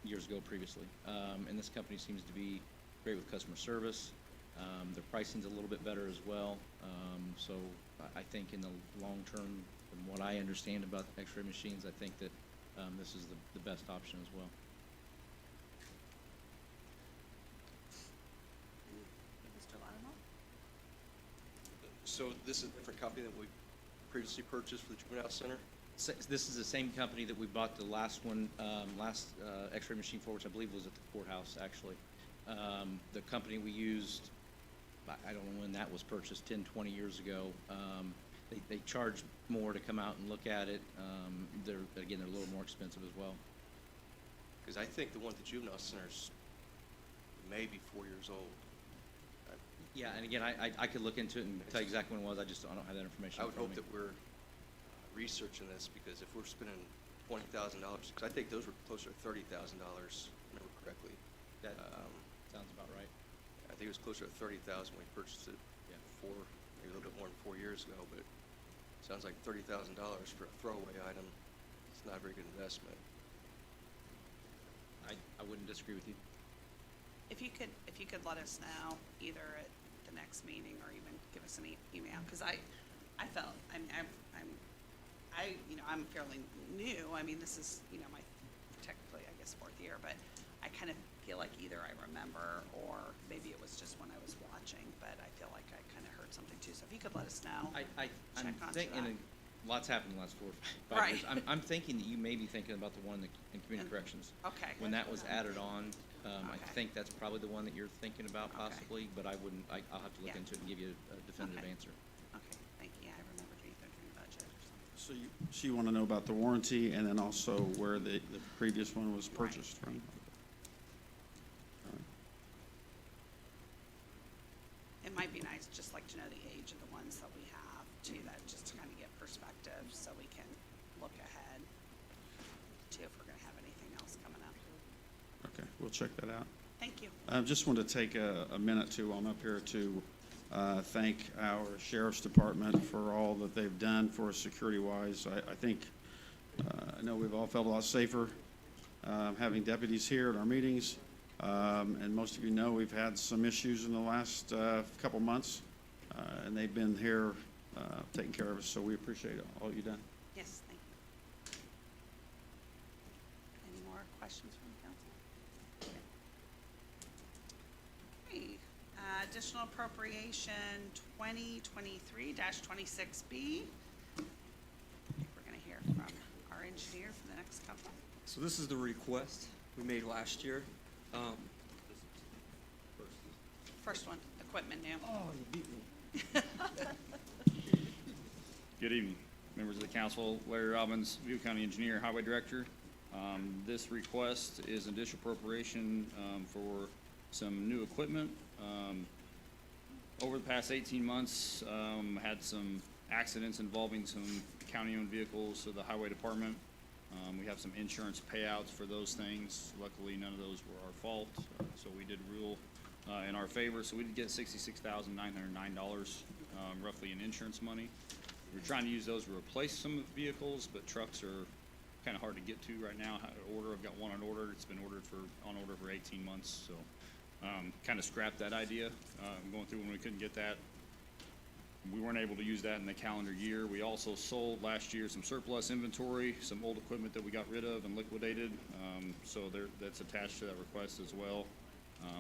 E: years ago previously. And this company seems to be great with customer service. Their pricing's a little bit better as well. So I think in the long term, from what I understand about x-ray machines, I think that this is the best option as well.
A: Mr. Latimer?
C: So this is a different company than we previously purchased for the juvenile center?
E: This is the same company that we bought the last one, x-ray machine for, which I believe was at the courthouse, actually. The company we used, I don't know when that was purchased, 10, 20 years ago. They charge more to come out and look at it. They're a little more expensive as well.
C: Because I think the one at the juvenile center's maybe 4 years old.
E: Yeah, and again, I could look into it and tell you exactly when it was. I don't have that information
C: I
E: in
C: would
E: front
C: hope
E: of
C: that we're researching this, because if we're spending $20,000, because I think those were closer to $30,000, remember correctly.
E: That sounds about right.
C: I think it was closer to $30,000 when we purchased it
E: Yeah.
C: maybe a little bit more than 4 years ago, but it sounds like $30,000 for a throwaway item. It's not a very good investment.
E: I wouldn't disagree with you.
A: If you could let us know either at the next meeting or even give us an email, because I felt, I'm fairly new. I mean, this is, my technically, I guess, 4th year, but I kind of feel like either I remember or maybe it was just when I was watching, but I feel like I kind of heard something too. So if you could let us know.
E: I'm
A: check onto
E: thinking,
A: that.
E: lots happened in the last 4 or 5
A: Right.
E: years. I'm thinking that you may be thinking about the one in community
A: And-
E: corrections.
A: Okay.
E: When that was added on, I
A: Okay.
E: think that's probably the one that you're thinking about
A: Okay.
E: possibly, but I'll have to look
A: Yeah.
E: into it and give you a definitive
A: Okay.
E: answer.
A: Okay, thank you. I remembered reading the budget or something.
K: So you want to know about the warranty and then also where the previous one was
A: Right.
K: purchased from?
A: It might be nice, just like to know the age of the ones that we have too, that just to kind of get perspective so we can look ahead too if we're gonna have anything else coming up.
K: Okay, we'll check that out.
A: Thank you.
K: I just want to take a minute to, while I'm up here, to thank our sheriff's department for all that they've done for us security-wise. I think, I know we've all felt a lot safer having deputies here at our meetings. And most of you know we've had some issues in the last couple months, and they've been here taking care of us, so we appreciate all you've done.
A: Yes, thank you. Any more questions from the council? Okay. Additional appropriation 2023-26B. We're gonna hear from our engineer for the next couple.
I: So this is the request we made last year.
A: First one, equipment new.
I: Oh, you beat me.
M: Good evening, members of the council. Larry Robbins, Vigo County Engineer, Highway Director. This request is an additional appropriation for some new equipment. Over the past 18 months, had some accidents involving some county-owned vehicles, so the Highway Department. We have some insurance payouts for those things. Luckily, none of those were our fault, so we did rule in our favor. So we did get $66,909 roughly in insurance money. We're trying to use those to replace some of the vehicles, but trucks are kind of hard to get to right now. I've got one on order. It's been on order for 18 months, so kind of scrapped that idea. Going through when we couldn't get that. We weren't able to use that in the calendar year. We also sold last year some surplus inventory, some old equipment that we got rid of and liquidated. So that's attached to that request as well.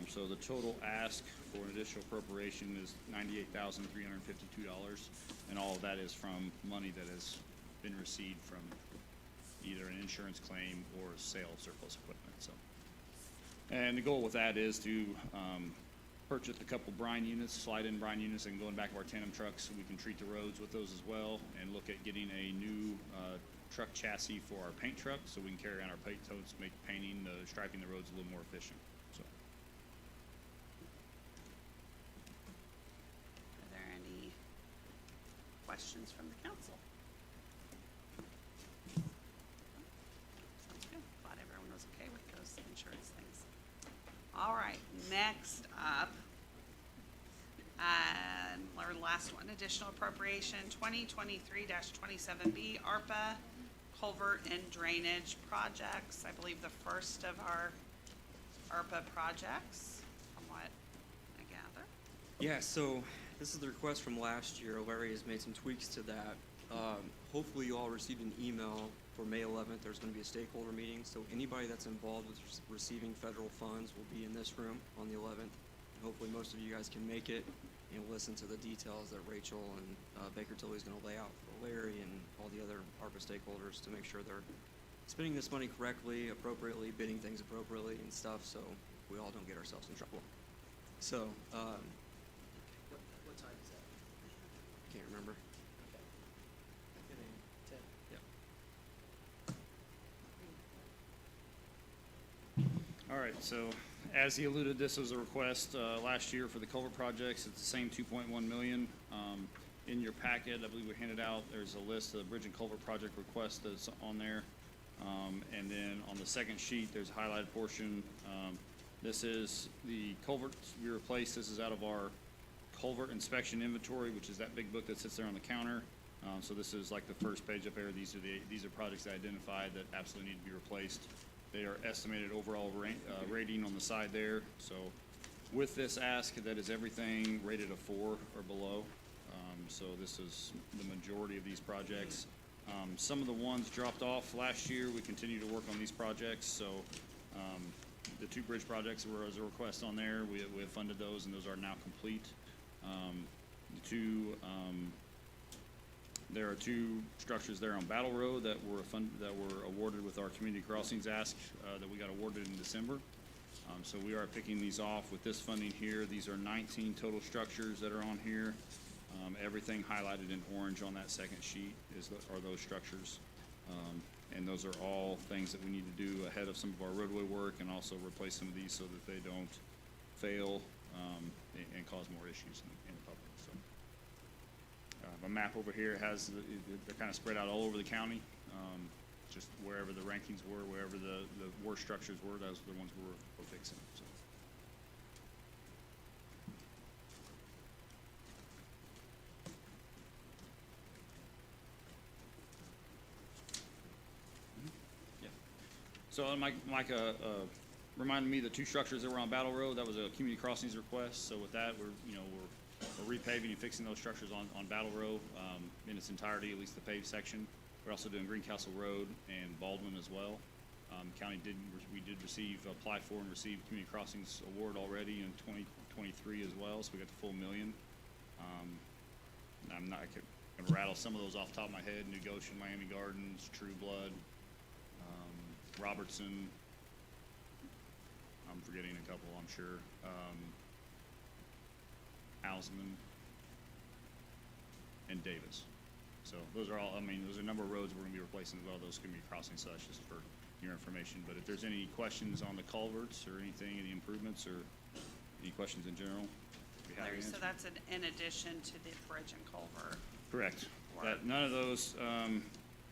M: So the total ask for an additional appropriation is $98,352, and all of that is from money that has been received from either an insurance claim or a sale of surplus equipment. So, and the goal with that is to purchase a couple brine units, slide-in brine units, and go in back of our tandem trucks so we can treat the roads with those as well, and look at getting a new truck chassis for our paint truck so we can carry around our paint totes, make painting, striping the roads a little more efficient. So.
A: Are there any questions from the council? Sounds good. Glad everyone was okay with those insurance things. All right, next up, our last one, additional appropriation 2023-27B, ARPA culvert and drainage projects. I believe the first of our ARPA projects, from what I gather.
I: Yeah, so this is the request from last year. Larry has made some tweaks to that. Hopefully you all received an email for May 11th. There's going to be a stakeholder meeting, so anybody that's involved with receiving federal funds will be in this room on the 11th. And hopefully most of you guys can make it and listen to the details that Rachel and Baker Tilly is going to lay out for Larry and all the other ARPA stakeholders to make sure they're spending this money correctly, appropriately, bidding things appropriately and stuff, so we all don't get ourselves in trouble. So,
F: What time is that?
I: can't remember.
F: Okay. 10.
I: Yeah.
M: All right, so as he alluded, this was a request last year for the culvert projects. It's the same 2.1 million. In your packet, I believe we handed out, there's a list of the bridge and culvert project requests that's on there. And then on the second sheet, there's a highlighted portion. This is the culverts we replaced. This is out of our culvert inspection inventory, which is that big book that sits there on the counter. So this is like the first page up there. These are projects that identified that absolutely need to be replaced. They are estimated overall rating on the side there. So with this ask, that is everything rated a 4 or below. So this is the majority of these projects. Some of the ones dropped off last year. We continue to work on these projects. So the 2 bridge projects were as a request on there. We have funded those, and those are now complete. There are 2 structures there on Battle Road that were awarded with our community crossings ask that we got awarded in December. So we are picking these off with this funding here. These are 19 total structures that are on here. Everything highlighted in orange on that second sheet are those structures. And those are all things that we need to do ahead of some of our roadway work, and also replace some of these so that they don't fail and cause more issues in the public. So a map over here has they're kind of spread out all over the county. Just wherever the rankings were, wherever the worst structures were, those are the ones we're fixing. So. So Mike reminded me the 2 structures that were on Battle Road. That was a community crossings request. So with that, we're repaving and fixing those structures on Battle Road in its entirety, at least the paved section. We're also doing Greencastle Road and Baldwin as well. County we did apply for and receive community crossings award already in 2023 as well. So we got the full $1 million. I can rattle some of those off the top of my head: New Goshen, Miami Gardens, True Blood, Robertson. I'm forgetting a couple, I'm sure. Houseman and Davis. So those are all, those are a number of roads we're gonna be replacing as well. Those can be crossing, so that's just for your information. But if there's any questions on the culverts or anything, any improvements or any questions in general, be happy to
A: So
M: answer.
A: that's in addition to the bridge and culvert.
M: Correct.
A: Work.
M: None of those,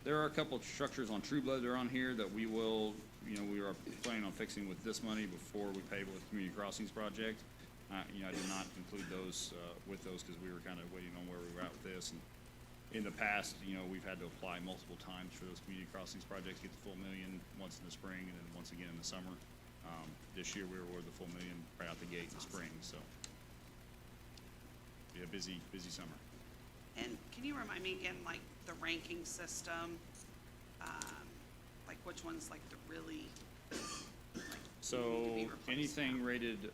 M: there are a couple of structures on True Blood that are on here that we will, we are planning on fixing with this money before we pave it with the Community Crossings project. I did not include those with those because we were kind of waiting on where we were at with this. And in the past, we've had to apply multiple times for those Community Crossings projects, get the full $1 million once in the spring and then once again in the summer. This year we were awarded the full $1 million right out the gate in the spring, so be a busy summer.
A: And can you remind me again, like the ranking system, like which one's like the really, like,
M: So
A: need to be replaced
M: anything
A: now?
M: rated,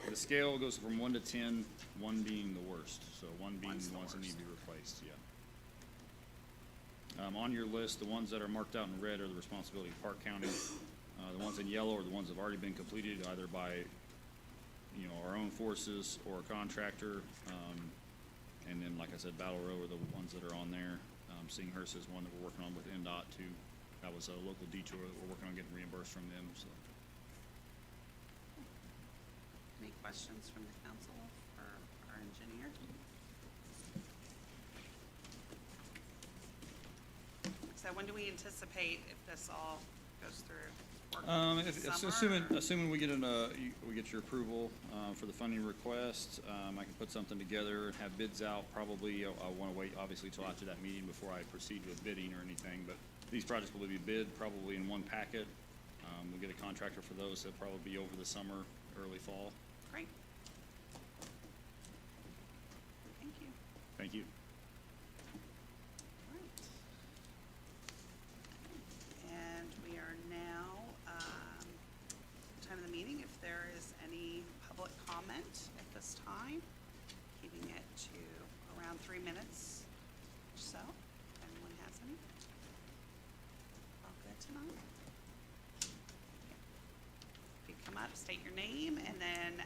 M: the scale goes from 1 to 10, 1 being the worst. So 1 being
A: One's
M: the
A: the
M: ones that need
A: worst.
M: to be replaced, yeah. On your list, the ones that are marked out in red are the responsibility of Park County. The ones in yellow are the ones that have already been completed either by, our own forces or a contractor. And then, like I said, Battle Row are the ones that are on there. Singhurst is one that we're working on with NDOT too. That was a local detour that we're working on getting reimbursed from them, so.
A: Any questions from the council for our engineer? So when do we anticipate, if this all goes through, work summer?
M: Assuming we get we get your approval, for the funding request, I can put something together and have bids out. Probably, I wanna wait obviously till after that meeting before I proceed with bidding or anything, but these projects will be bid probably in one packet. We'll get a contractor for those. They'll probably be over the summer, early fall.
A: Great. Thank you.
M: Thank you.
A: Right. And we are now, time of the meeting, if there is any public comment at this time, keeping it to around 3 minutes or so, if anyone has any. All good tonight? If you come up, state your name, and then,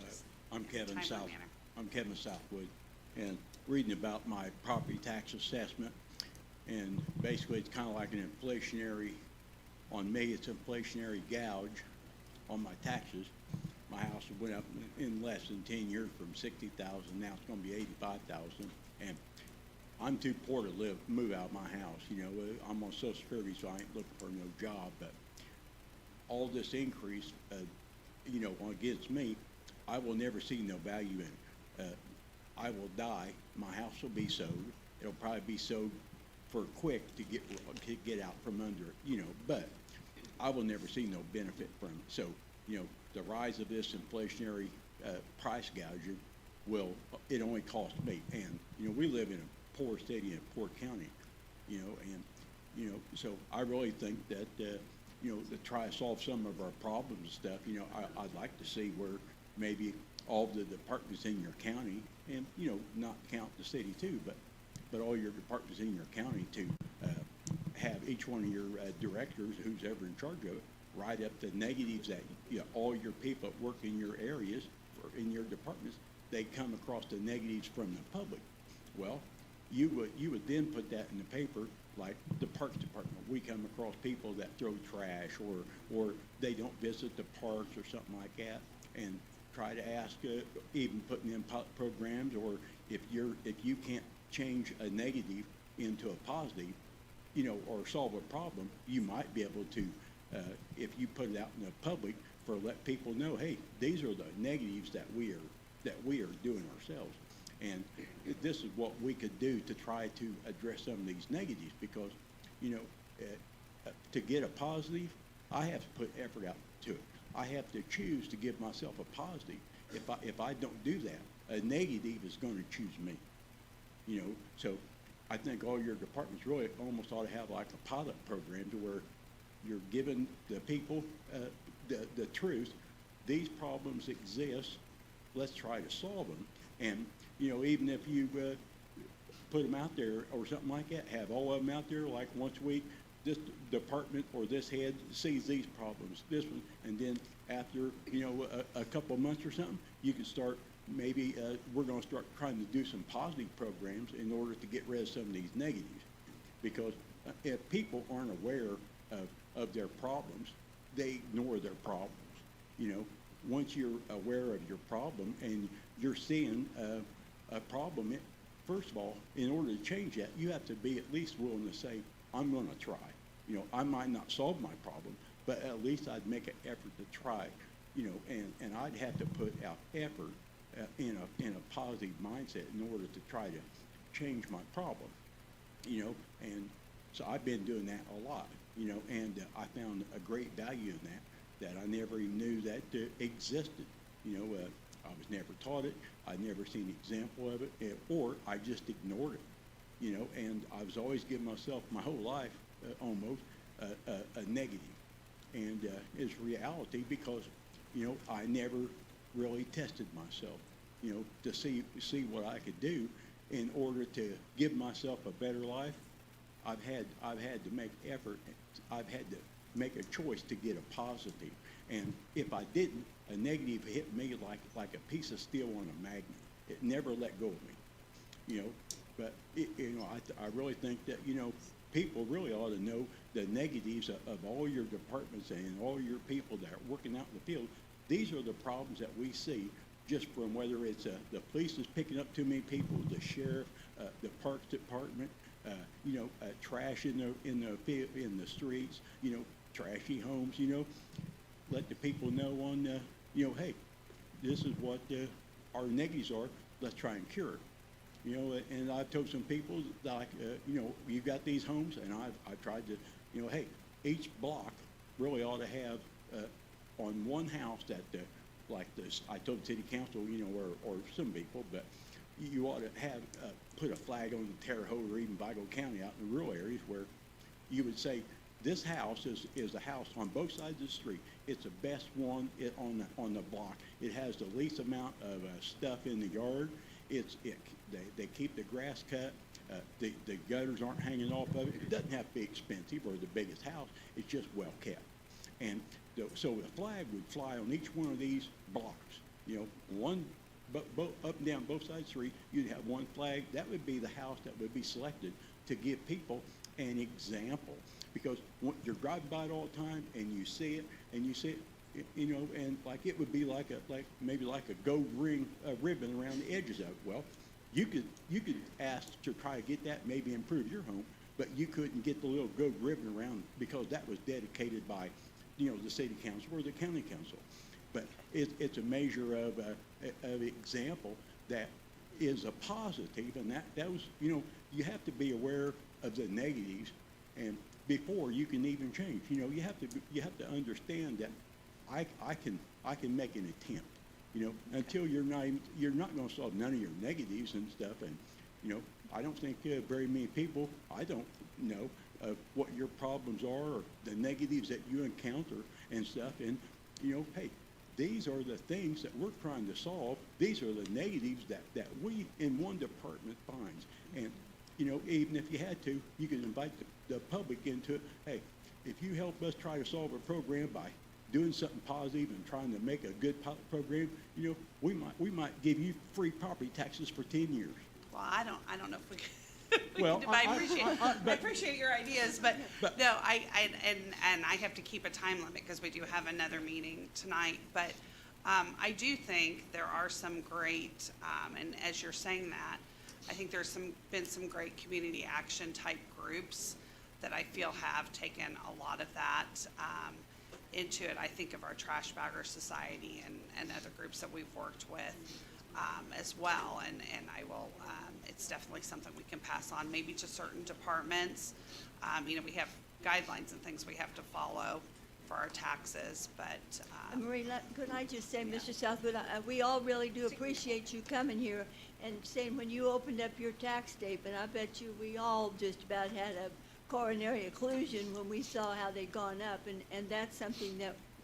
A: just
N: I'm
A: in a
N: Kevin
A: timely
N: South.
A: manner.
N: I'm Kevin Southwood, and reading about my property tax assessment, and basically it's kind of like an inflationary, on me, it's inflationary gouge on my taxes. My house went up in less than 10 years from 60,000, now it's gonna be 85,000, and I'm too poor to move out of my house, you know, I'm on Social Security, so I ain't looking for no job, but all this increase, you know, against me, I will never see no value in it. I will die, my house will be sold, it'll probably be sold for quick to get out from under it, you know, but I will never see no benefit from it. So, you know, the rise of this inflationary price gouging it only costs me. And, you know, we live in a poor city and a poor county, you know, and, you know, so I really think that, you know, to try to solve some of our problems and stuff, you know, I'd like to see where maybe all the departments in your county, and, you know, not count the city too, but all your departments in your county to have each one of your directors, who's ever in charge of it, write up the negatives that, you know, all your people that work in your areas, or in your departments, they come across the negatives from the public. Well, you would then put that in the paper, like the Parks Department. We come across people that throw trash, or they don't visit the parks or something like that, and try to ask, even putting in programs, or if you can't change a negative into a positive, you know, or solve a problem, you might be able to, if you put it out in the public, for let people know, hey, these are the negatives that we are doing ourselves. And this is what we could do to try to address some of these negatives, because, you know, to get a positive, I have to put effort out to it. I have to choose to give myself a positive. If I don't do that, a negative is going to choose me. You know, so I think all your departments really almost ought to have like a pilot program to where you're giving the people the truth. These problems exist. Let's try to solve them. And, you know, even if you put them out there or something like that, have all of them out there like once a week, this department or this head sees these problems, this one, and then after, you know, a couple of months or something, you can start, maybe we're going to start trying to do some positive programs in order to get rid of some of these negatives. Because if people aren't aware of their problems, they ignore their problems. You know, once you're aware of your problem and you're seeing a problem, first of all, in order to change that, you have to be at least willing to say, I'm going to try. You know, I might not solve my problem, but at least I'd make an effort to try. You know, and I'd have to put out effort in a positive mindset in order to try to change my problem. You know, and so I've been doing that a lot. You know, and I found a great value in that I never even knew that existed. You know, I was never taught it. I'd never seen an example of it, or I just ignored it. You know, and I was always giving myself my whole life almost a negative, and it's reality because, you know, I never really tested myself, you know, to see what I could do in order to give myself a better life. I've had to make effort. I've had to make a choice to get a positive, and if I didn't, a negative hit me like a piece of steel on a magnet. It never let go of me, you know. But, you know, I really think that, you know, people really ought to know the negatives of all your departments and all your people that are working out in the field. These are the problems that we see, just from whether it's the police is picking up too many people, the sheriff, the parks department, you know, trash in the streets. You know, trashy homes, let the people know on, hey, this is what our negatives are. Let's try and cure it. And I've told some people, like, you've got these homes, and I've tried to, hey, each block really ought to have on one house that, like this, I told the city council, or some people, but you ought to have, put a flag on the Terre Haute or even Vigo County out in the rural areas where you would say, this house is a house on both sides of the street. It's the best one on the block. It has the least amount of stuff in the yard. They keep the grass cut. The gutters aren't hanging off of it. It doesn't have to be expensive or the biggest house. It's just well kept. And so the flag would fly on each one of these blocks. One up and down both sides of the street, you'd have one flag. That would be the house that would be selected to give people an example. Because you're driving by it all the time, and you see it, and like it would be maybe like a gold ribbon around the edges of it. Well, you could ask to try to get that, maybe improve your home, but you couldn't get the little gold ribbon around because that was dedicated by, the city council or the county council. But it's a measure of example that is a positive, and that was, you have to be aware of the negatives, and before you can even change. You have to understand that I can make an attempt. Until you're not going to solve none of your negatives and stuff. And I don't think very many people, I don't know what your problems are or the negatives that you encounter and stuff. And hey, these are the things that we're trying to solve. These are the negatives that we in one department finds. And even if you had to, you could invite the public into it. Hey, if you help us try to solve a program by doing something positive and trying to make a good program, we might give you free property taxes for 10 years.
A: Well, I don't know if we can.
N: Well,
A: I appreciate your ideas, but no, I have to keep a time limit because we do have another meeting tonight. But I do think there are some great, and as you're saying that, I think there's been some great community action type groups that I feel have taken a lot of that into it. I think of our Trash Bagger Society and other groups that we've worked with as well, and I will, it's definitely something we can pass on maybe to certain departments. We have guidelines and things we have to follow for our taxes, but.
H: Marie, could I just say, Mr. Southwood, we all really do appreciate you coming here and saying when you opened up your tax statement, I bet you we all just about had a coronary occlusion when we saw how they'd gone up, and that's something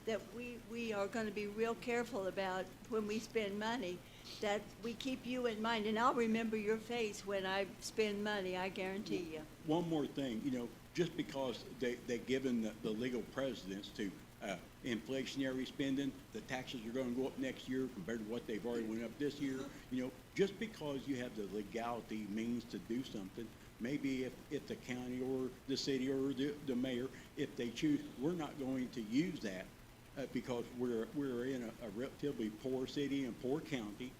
H: that we are going to be real careful about when we spend money, that we keep you in mind, and I'll remember your face when I spend money, I guarantee you.
N: One more thing, just because they've given the legal precedence to inflationary spending, the taxes are going to go up next year compared to what they've already went up this year. Just because you have the legality means to do something, maybe if the county or the city or the mayor, if they choose, we're not going to use that because we're in a relatively poor city and poor county.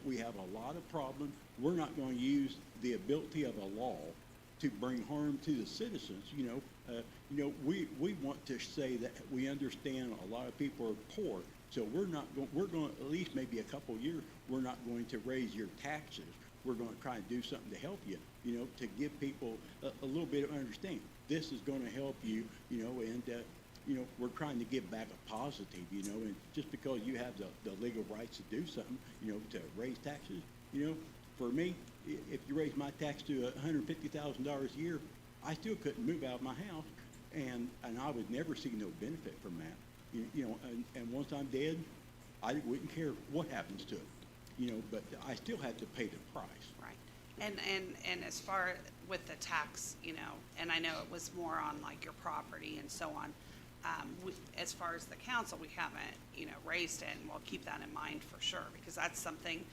N: We have a lot of problems. We're not going to use the ability of a law to bring harm to the citizens. We want to say that we understand a lot of people are poor, so we're going at least maybe a couple of years, we're not going to raise your taxes. We're going to try and do something to help you, to give people a little bit of understanding. This is going to help you, and we're trying to give back a positive, and just because you have the legal rights to do something, to raise taxes, for me, if you raise my tax to $150,000 a year, I still couldn't move out of my house, and I would never see no benefit from that. And once I'm dead, I wouldn't care what happens to it, but I still have to pay the price.
A: Right. And as far with the tax, and I know it was more on like your property and so on, as far as the council, we haven't, raised it, and we'll keep that in mind for sure, because that's something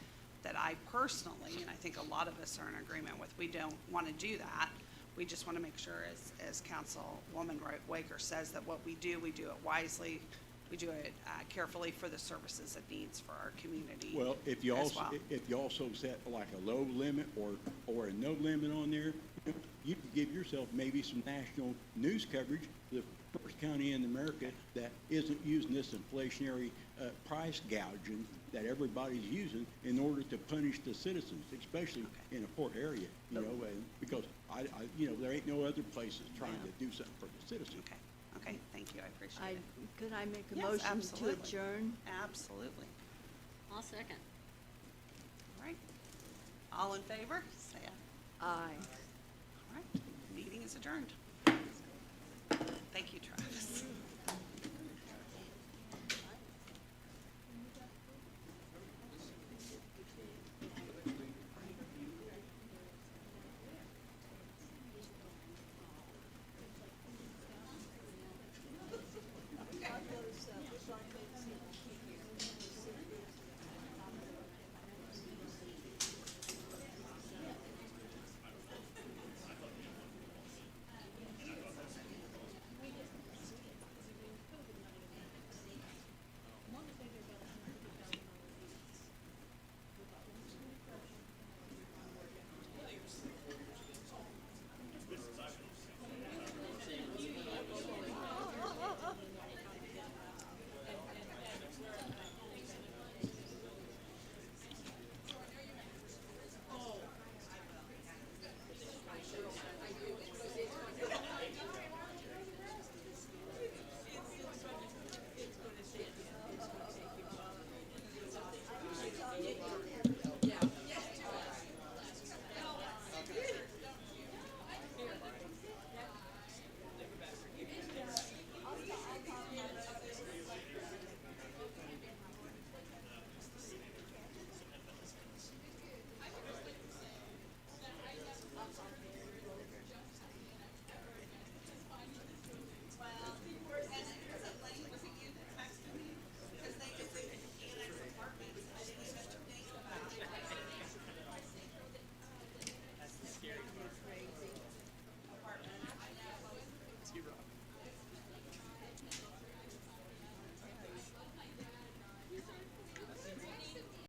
A: that I personally, and I think a lot of us are in agreement with, we don't want to do that. We just want to make sure, as Councilwoman Wager says, that what we do it wisely. We do it carefully for the services it needs for our community.
N: Well, if you also set like a low limit or a no limit on there, you could give yourself maybe some national news coverage, the first county in America that isn't using this inflationary price gouging that everybody's using in order to punish the citizens, especially in a port area, you know, and because there ain't no other places trying to do something for the citizens.
A: Okay, thank you, I appreciate it.
H: Could I make a
A: Yes,
H: motion to
A: absolutely.
H: adjourn?
A: Absolutely.
O: I'll second.
A: All right. All in favor, say aye.
H: Aye.
A: All right, meeting is adjourned. Thank you, Travis.